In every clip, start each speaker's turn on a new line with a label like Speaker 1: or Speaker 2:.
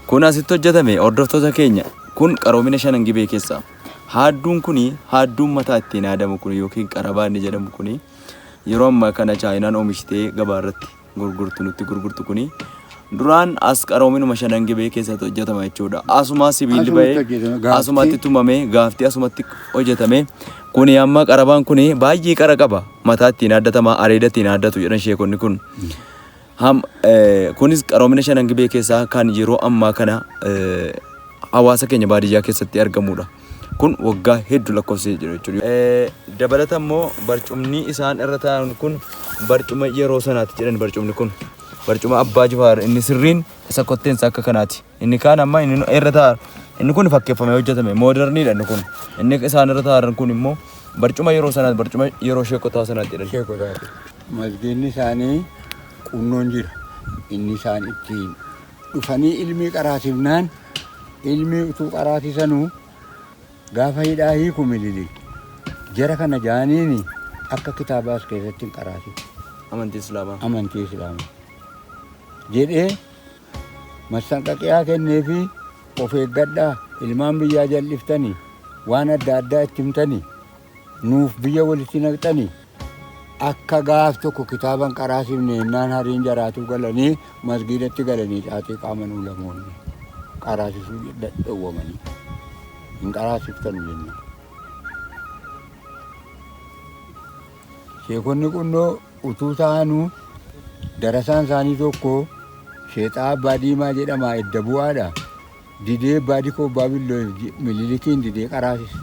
Speaker 1: Kun asitti hojjetame hordoftoota keenya kun qaroomina shanan gibee keessa. Haadduun kuni haadduun mataa ittiin haadamu kun yookiin qarabaan jedhamu kuni yeroo ammaa kana chaayinaan oomishtee gabaa irratti nutti gurgurtu kuni duraan as qaroominuma shanan gibee keessatti hojjetama jechuudha. Asuma sibiilli ba'ee asumatti tumamee gaaftii asumatti hojjetame. Kuni amma qarabaan kuni baay'ee qara qaba. Mataa ittiin haaddatama areeda ittiin haaddatu jedhan sheekonni kun. Kunis qaroomina shanan gibee keessaa kan yeroo ammaa kana hawaasa keenya baadiyyaa keessatti argamudha. Kun waggaa hedduu lakkoofsee jiru jechuudha. Dabalata immoo barcumni isaan irra taa'an kun barcuma yeroo sanaatti jedhan barcumni kun barcuma abbaa Jifaar inni sirriin isa kotteensa akka kanaati. Inni kaan amma inni irra taa'an inni kun fakkeeffamee hojjetame mooderniidha inni kun. Inni isaan irra taa'an kun immoo barcuma yeroo sanaatti barcuma yeroo sheekotaa sanaatti jedhan.
Speaker 2: Sheekotaati. Masgiinni isaanii qunnoon jira. Inni isaan ittiin dhufanii ilmii qaraasifnaan ilmii utuu qaraasisanuu gaafa hidhaa hiiku milili jara kana jaaniini akka kitaabaas keessatti hin qaraasisu. Amantii Islaamaa jedhee massanqaqiyaa kenneefi of eeggadhaa ilmaan biyyaa jal'iftanii waan adda addaa itti himtanii nuuf biyya walitti naqxanii akka gaaf tokko kitaaban qaraasifne innaan hariin jaraatu galanii masgiidatti galanii caatii qaamanuu lamoonni qaraasisuu dhowwamanii. Hin qaraasiftanu jenna. Sheekonni qunnoo utuu ta'anuu darasaan isaanii tokko sheexaa abbaa diimaa jedhama edda bu'aadha. Didee abbaa dikoo abbaa billoo mililikiin didee qaraasise.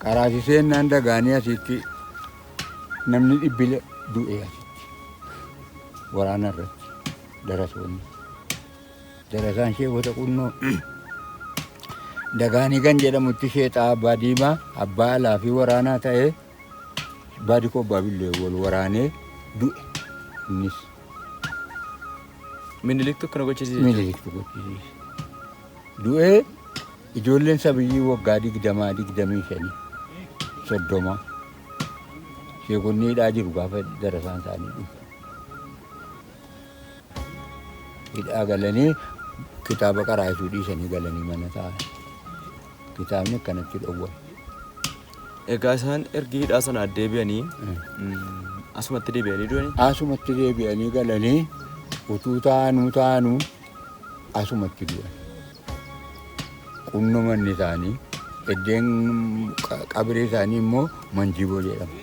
Speaker 2: Qaraasisee naan dagaanii asitti namni dhibbi du'e asitti waraana irratti darasoonni. Darasaan sheekota qunnoo dagaanii kan jedhamutti sheexaa abbaa diimaa abbaa alaa fi waraanaa ta'ee abbaa dikoo abbaa billee wal waraanee du'e innis.
Speaker 1: Miniliktu kana gochisiise.
Speaker 2: Du'ee ijoolleen sabiyyii waggaa 25 30 sheekonni hidhaa jiru gaafa darasaan isaanii dhufe. Hidhaa galanii kitaaba qaraasuu dhiisanii galanii mana taa'an. Kitaabni akkanatti dhowwan.
Speaker 1: Egaa isaan ergi hidhaa sana deebi'anii asumatti deebi'anii du'anii?
Speaker 2: Asumatti deebi'anii galanii utuu taa'anuu asumatti du'an. Qunno manni isaanii eddeen qabiree isaanii immoo manjiboo jedhama.